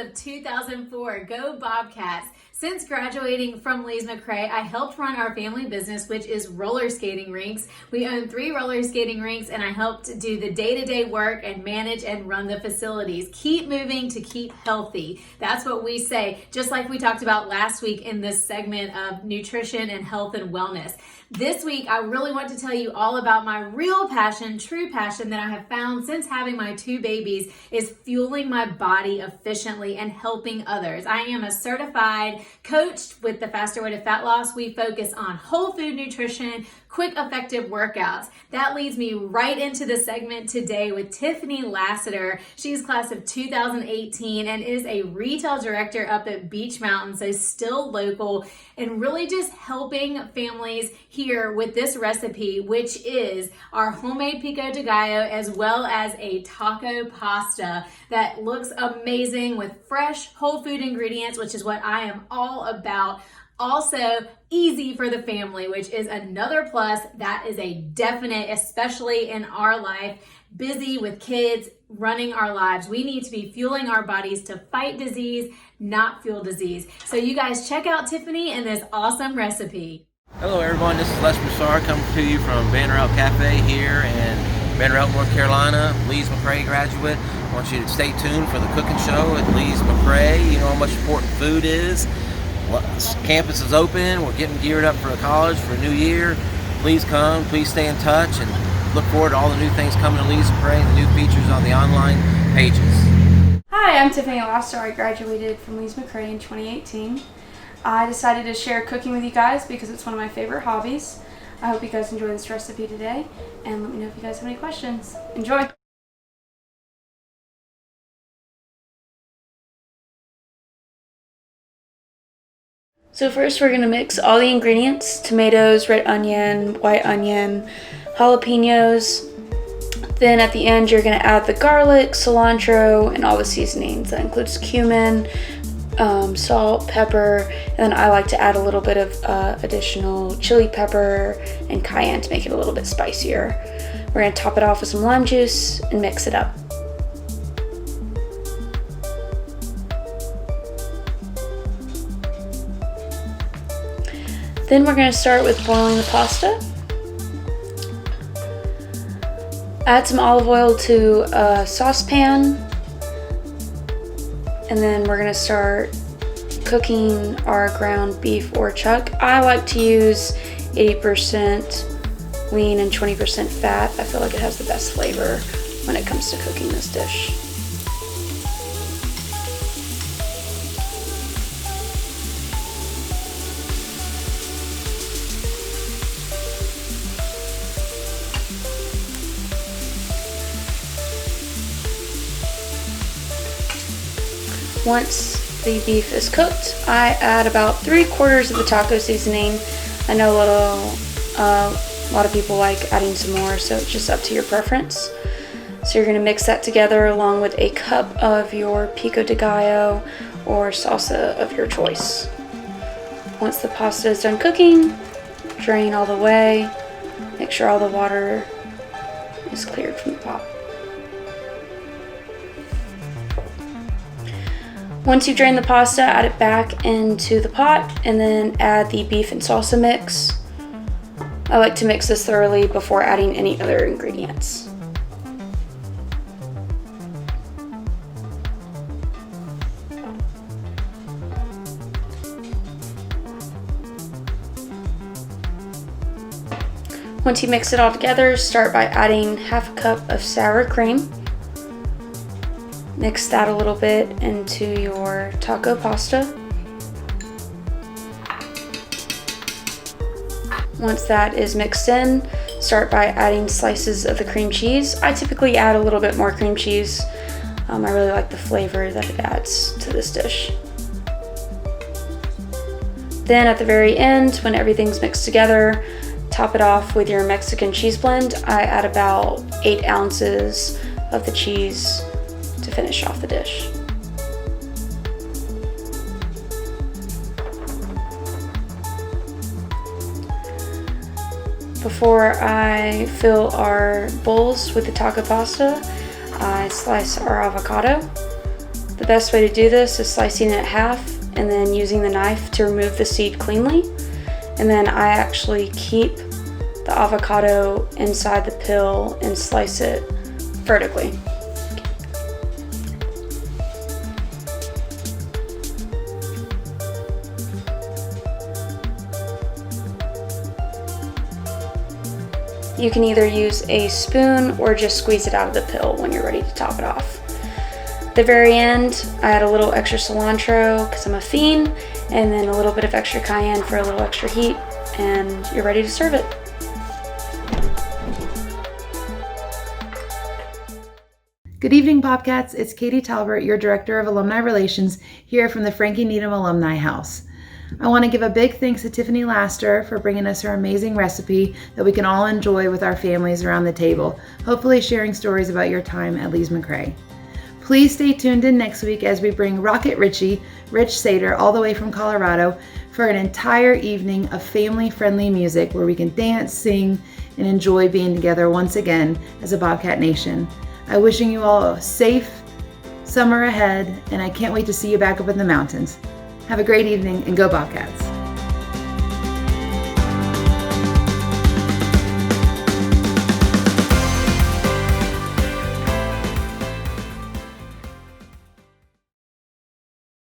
of 2004. Go Bobcats. Since graduating from Lees-McRae, I helped run our family business, which is roller skating rinks. We own 3 roller skating rinks, and I helped do the day-to-day work and manage and run the facilities. Keep moving to keep healthy. That's what we say, just like we talked about last week in this segment of nutrition and health and wellness. This week, I really want to tell you all about my real passion, true passion that I have found since having my 2 babies is fueling my body efficiently and helping others. I am a certified coach with the Faster Way to Fat Loss. We focus on whole food nutrition, quick, effective workouts. That leads me right into the segment today with Tiffany Laster. She's class of 2018 and is a retail director up at Beach Mountain, so still local, and really just helping families here with this recipe, which is our homemade pico de gallo as well as a taco pasta that looks amazing with fresh whole food ingredients, which is what I am all about. Also, easy for the family, which is another plus. That is a definite, especially in our life, busy with kids, running our lives. We need to be fueling our bodies to fight disease, not fuel disease. So you guys check out Tiffany and this awesome recipe. Hello everyone, this is Starr coming to you from Vanderbilt Cafe here in Vanderbilt, North Carolina. Lees-McRae graduate. I want you to stay tuned for the cooking show at Lees-McRae. You know how much important food is. Campus is open. We're getting geared up for college, for a new year. Please come, please stay in touch, and look forward to all the new things coming to Lees-McRae and the new features on the online pages. Hi, I'm Tiffany Laster. I graduated from Lees-McRae in 2018. I decided to share cooking with you guys because it's one of my favorite hobbies. I hope you guys enjoy this recipe today, and let me know if you guys have any questions. Enjoy! So first we're going to mix all the ingredients: tomatoes, red onion, white onion, jalapenos. Then at the end you're going to add the garlic, cilantro, and all the seasonings. That includes cumin, salt, pepper, and then I like to add a little bit of additional chili pepper and cayenne to make it a little bit spicier. We're going to top it off with some lime juice and mix it up. Then we're going to start with boiling the pasta. Add some olive oil to a saucepan, and then we're going to start cooking our ground beef or chuck. I like to use 80% lean and 20% fat. I feel like it has the best flavor when it comes to cooking this dish. Once the beef is cooked, I add about 3/4 of the taco seasoning. I know a lot of people like adding some more, so it's just up to your preference. So you're going to mix that together along with a cup of your pico de gallo or salsa of your choice. Once the pasta is done cooking, drain all the way. Make sure all the water is cleared from the pot. Once you drain the pasta, add it back into the pot and then add the beef and salsa mix. I like to mix this thoroughly before adding any other ingredients. Once you mix it all together, start by adding 1/2 cup of sour cream. Mix that a little bit into your taco pasta. Once that is mixed in, start by adding slices of the cream cheese. I typically add a little bit more cream cheese. I really like the flavor that it adds to this dish. Then at the very end, when everything's mixed together, top it off with your Mexican cheese blend. I add about 8 ounces of the cheese to finish off the dish. Before I fill our bowls with the taco pasta, I slice our avocado. The best way to do this is slicing it in half and then using the knife to remove the seed cleanly. And then I actually keep the avocado inside the peel and slice it vertically. You can either use a spoon or just squeeze it out of the peel when you're ready to top it off. At the very end, I add a little extra cilantro because I'm a fiend, and then a little bit of extra cayenne for a little extra heat, and you're ready to serve it. Good evening, Bobcats. It's Katie Talbert, your Director of Alumni Relations, here from the Frankie Needham Alumni House. I want to give a big thanks to Tiffany Laster for bringing us her amazing recipe that we can all enjoy with our families around the table, hopefully sharing stories about your time at Lees-McRae. Please stay tuned in next week as we bring Rocket Rich Sater, all the way from Colorado, for an entire evening of family-friendly music where we can dance, sing, and enjoy being together once again as a Bobcat Nation. I'm wishing you all a safe summer ahead, and I can't wait to see you back up in the mountains. Have a great evening, and go Bobcats.